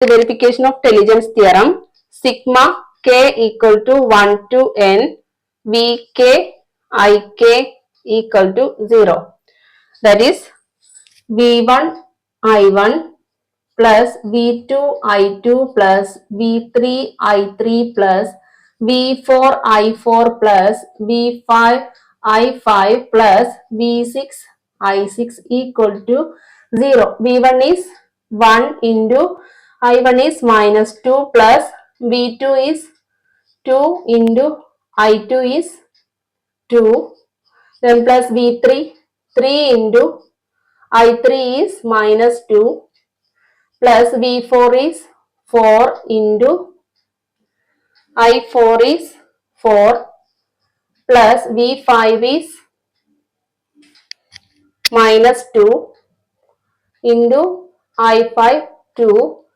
The verification of diligence theorem, sigma k equal to 1 to n vk ik equal to 0. That is v1 i1 plus v2 i2 plus v3 i3 plus v4 i4 plus v5 i5 plus v6 i6 equal to 0. v1 is 1 into i1 is minus 2 plus v2 is 2 into i2 is 2, then plus v3 3 into i3 is minus 2 plus v4 is 4 into i4 is 4 plus v5 is minus 2 into i5 2